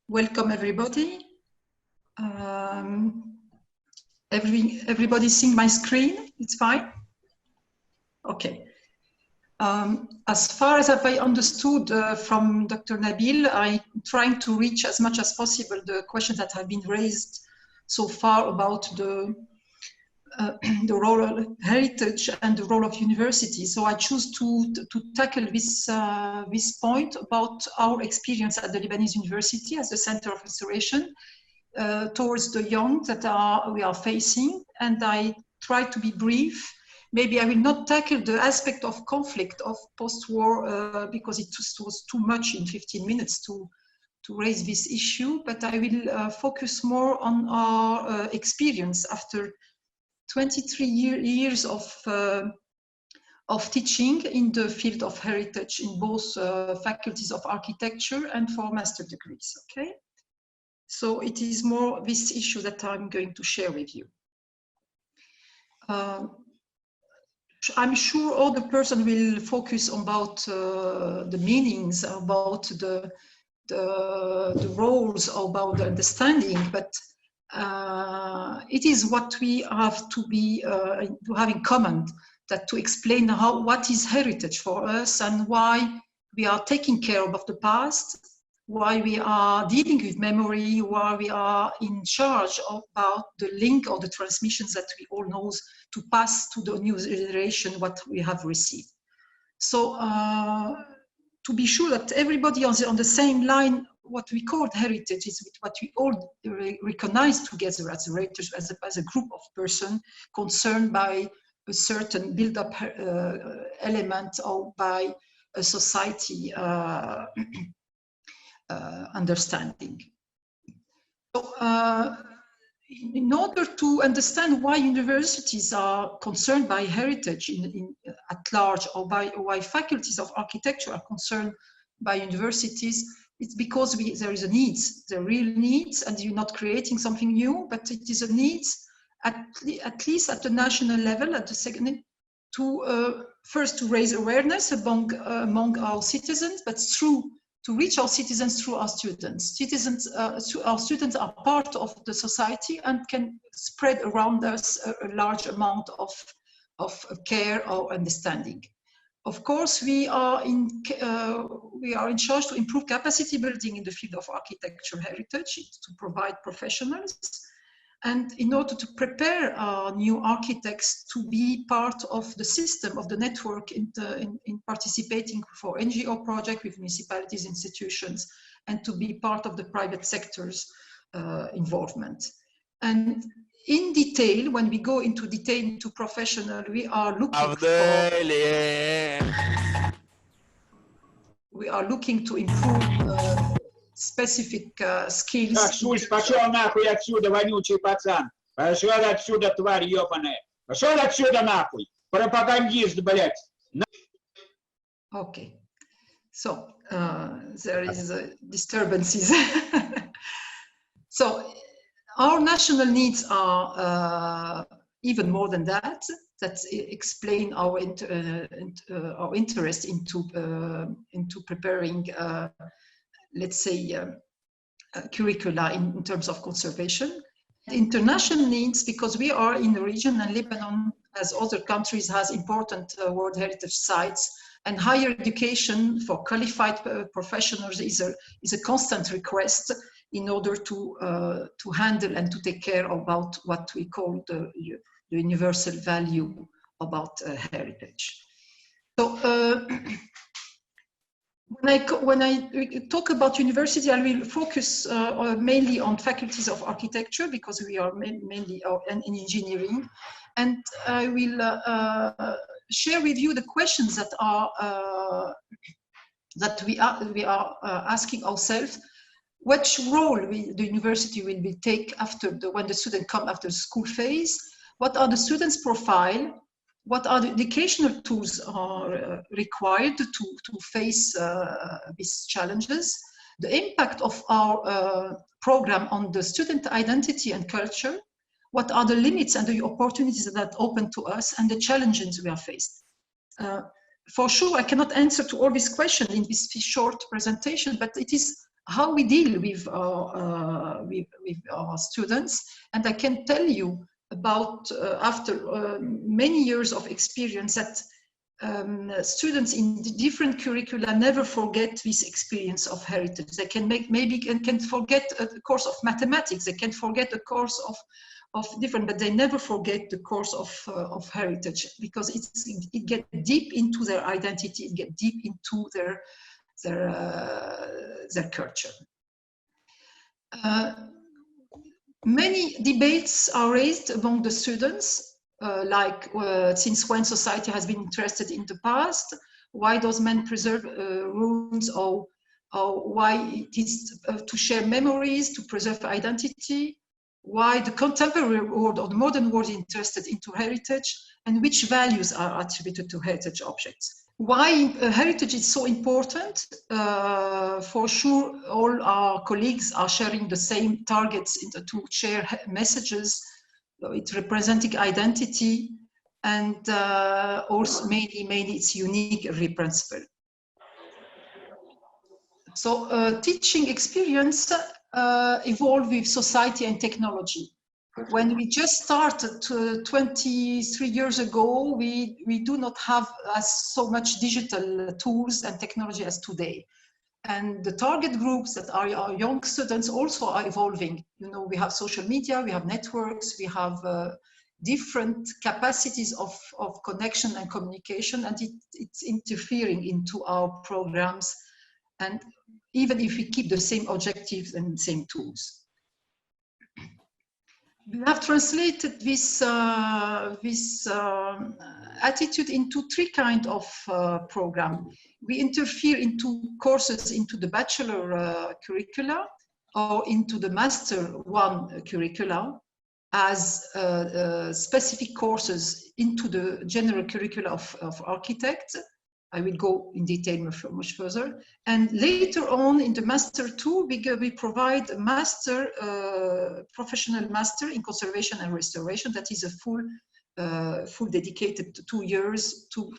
Welcome everybody. Everybody seeing my screen? It's fine? Okay. As far as I understood from Dr. Nabil, I'm trying to reach as much as possible the questions that have been raised so far about the role of heritage and the role of university. So I choose to tackle this, this point about our experience at the Lebanese University as the Center of Restoration towards the young that we are facing. And I try to be brief. Maybe I will not tackle the aspect of conflict of post-war because it was too much in 15 minutes to raise this issue, but I will focus more on our experience after 23 years of teaching in the field of heritage in both faculties of architecture and for master degrees, okay? So it is more this issue that I'm going to share with you. I'm sure all the person will focus about the meanings, about the roles, about the understanding, but it is what we have to have in common, that to explain what is heritage for us and why we are taking care of the past, why we are dealing with memory, why we are in charge about the link or the transmissions that we all know to pass to the new generation what we have received. So to be sure that everybody on the same line, what we call heritage is what we all recognize together as heritage, as a group of persons concerned by a certain build-up element or by a society understanding. So, in order to understand why universities are concerned by heritage at large, or why faculties of architecture are concerned by universities, it's because there is a need, the real needs, and you're not creating something new, but it is a need, at least at the national level, at the second, to first to raise awareness among our citizens, but to reach our citizens through our students. Our students are part of the society and can spread around us a large amount of care or understanding. Of course, we are in charge to improve capacity building in the field of architecture heritage, to provide professionals, and in order to prepare our new architects to be part of the system, of the network in participating for NGO projects with municipalities, institutions, and to be part of the private sector's involvement. And in detail, when we go into detail into professional, we are looking to improve specific skills. Пошел нахуй отсюда, вонючий пацан. Пошел отсюда, тварь ёбаная. Пошел отсюда нахуй. Пропагандист, блядь. Okay. So, there is disturbances. So, our national needs are even more than that. That explain our interest into preparing, let's say, curricula in terms of conservation. International needs, because we are in the region, and Lebanon, as other countries, has important World Heritage sites, and higher education for qualified professionals is a constant request in order to handle and to take care about what we call the universal value about heritage. So, when I talk about university, I will focus mainly on faculties of architecture, because we are mainly in engineering, and I will share with you the questions that we are asking ourselves. Which role the university will take when the students come after the school phase? What are the students' profile? What are the educational tools are required to face these challenges? The impact of our program on the student identity and culture? What are the limits and the opportunities that open to us, and the challenges we are faced? For sure, I cannot answer to all these questions in this short presentation, but it is how we deal with our students. And I can tell you about, after many years of experience, that students in different curricula never forget this experience of heritage. They can can forget a course of mathematics, they can forget a course of different, but they never forget the course of heritage, because it gets deep into their identity, it gets deep into their culture. Many debates are raised among the students, like since when society has been interested in the past, why does man preserve ruins, or why it is to share memories, to preserve identity, why the contemporary world or the modern world is interested into heritage, and which values are attributed to heritage objects. Why heritage is so important? For sure, all our colleagues are sharing the same targets to share messages. It's representing identity, and also mainly its unique principle. So teaching experience evolved with society and technology. When we just started 23 years ago, we do not have so much digital tools and technology as today. And the target groups that are our young students also are evolving. You know, we have social media, we have networks, we have different capacities of connection and communication, and it's interfering into our programs. And even if we keep the same objectives and same tools. We have translated this attitude into three kinds of program. We interfere into courses into the bachelor curricula or into the master 1 curricula as specific courses into the general curricula of architects. I will go in detail much further. And later on in the Master 2, we provide a master, professional master in conservation and restoration. That is a full dedicated 2 years to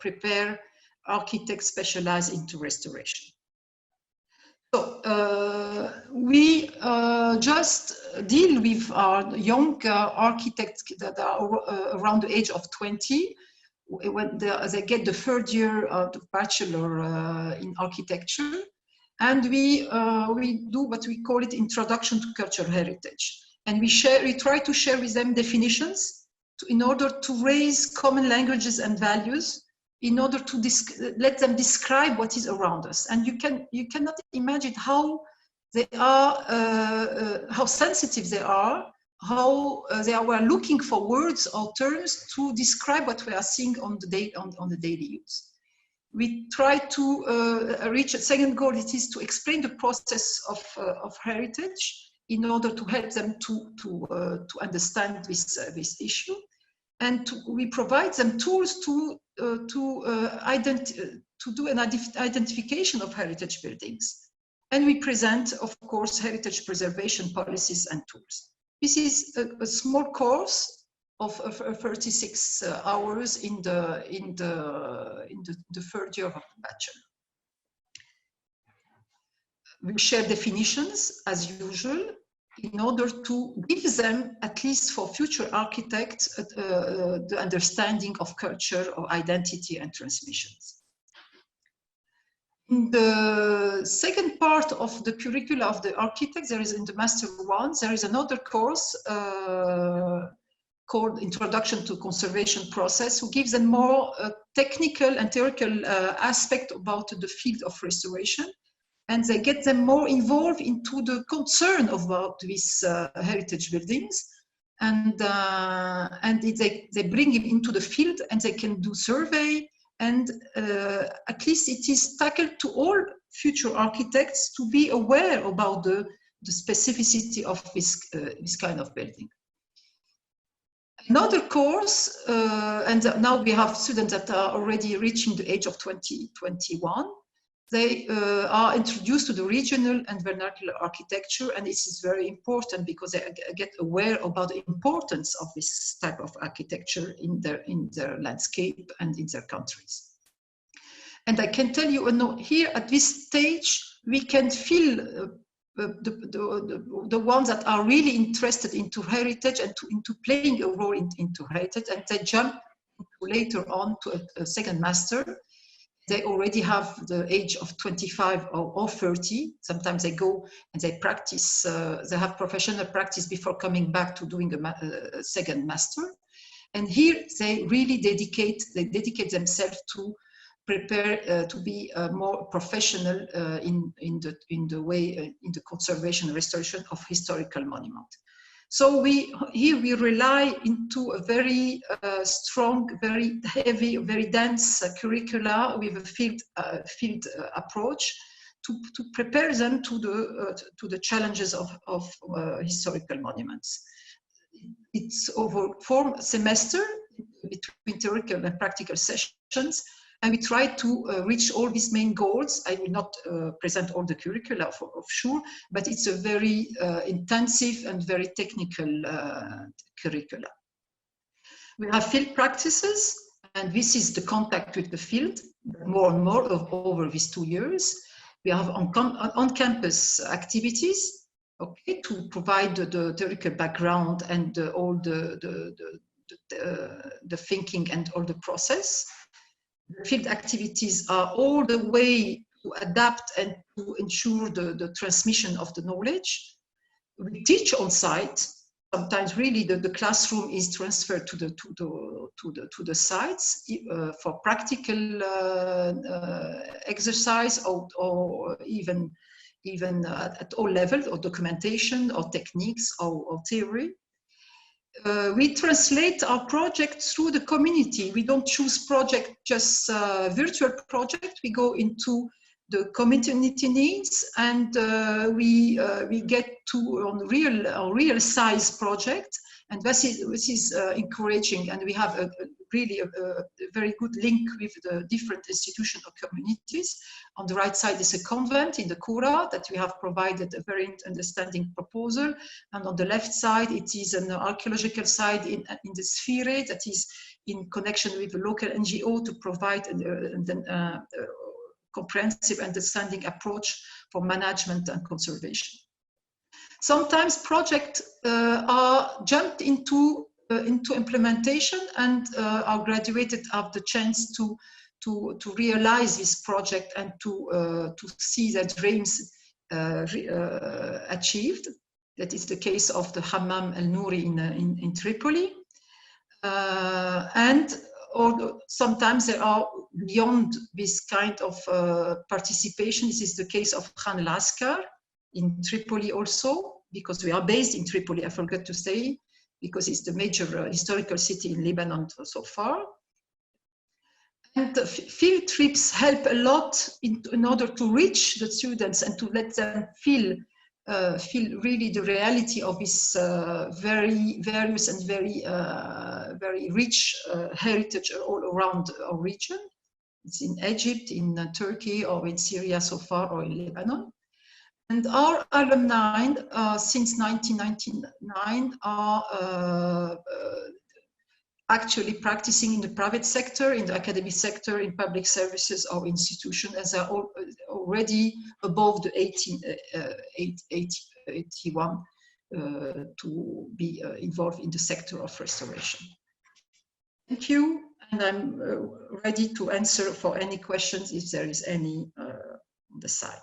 prepare architects specialized into restoration. So we just deal with our young architects that are around the age of 20, when they get the 3rd year of the bachelor in architecture, and we do what we call it introduction to cultural heritage, and we try to share with them definitions in order to raise common languages and values, in order to let them describe what is around us. And you cannot imagine how they are, how sensitive they are, how they were looking for words or terms to describe what we are seeing on the daily use. We try to reach a second goal. It is to explain the process of heritage in order to help them to understand this issue, and we provide them tools to do an identification of heritage buildings, and we present, of course, heritage preservation policies and tools. This is a small course of 36 hours in the 3rd year of the bachelor. We share definitions as usual in order to give them, at least for future architects, the understanding of culture, of identity and transmissions. In the second part of the curricula of the architects, there is in the Master 1, there is another course called Introduction to Conservation Process, who gives them more technical and theoretical aspect about the field of restoration. And they get them more involved into the concern about these heritage buildings. And they bring it into the field, and they can do survey. And at least it is tackled to all future architects to be aware about the specificity of this kind of building. Another course, and now we have students that are already reaching the age of 21. They are introduced to the regional and vernacular architecture, and this is very important because they get aware about the importance of this type of architecture in their landscape and in their countries. And I can tell you, here at this stage, we can feel the ones that are really interested into heritage and into playing a role into heritage, and they jump later on to a second master. They already have the age of 25 or 30. Sometimes they go and they practice, they have professional practice before coming back to doing a second master. And here they really dedicate themselves to prepare to be more professional in the conservation and restoration of historical monuments. So here we rely into a very strong, very heavy, very dense curricula with a field approach to prepare them to the challenges of historical monuments. It's over 4 semesters between theoretical and practical sessions, and we try to reach all these main goals. I will not present all the curricula for sure, but it's a very intensive and very technical curricula. We have field practices, and this is the contact with the field, more and more over these 2 years. We have on-campus activities, okay, to provide the theoretical background and all the thinking and all the process. The field activities are all the way to adapt and to ensure the transmission of the knowledge. We teach on site. Sometimes really the classroom is transferred to the sites for practical exercise or even at all levels, or documentation or techniques or theory. We translate our project through the community. We don't choose project just virtual project. We go into the community needs, and we get to on real size project, and this is encouraging. And we have really a very good link with the different institutions or communities. On the right side is a convent in the Kura that we have provided a very understanding proposal, and on the left side it is an archaeological site in the Sphere that is in connection with a local NGO to provide a comprehensive understanding approach for management and conservation. Sometimes projects are jumped into implementation, and our graduates have the chance to realize this project and to see their dreams achieved. That is the case of the Hammam El Nouri in Tripoli. And sometimes there are beyond this kind of participation. This is the case of Khan El Askar in Tripoli also, because we are based in Tripoli, I forgot to say, because it's the major historical city in Lebanon so far. And the field trips help a lot in order to reach the students and to let them feel really the reality of this very various and very rich heritage all around our region. It's in Egypt, in Turkey, or in Syria so far, or in Lebanon. And our alumni since 1999 are actually practicing in the private sector, in the academic sector, in public services or institutions, as are already above the 81 to be involved in the sector of restoration. Thank you, and I'm ready to answer for any questions if there is any on the side.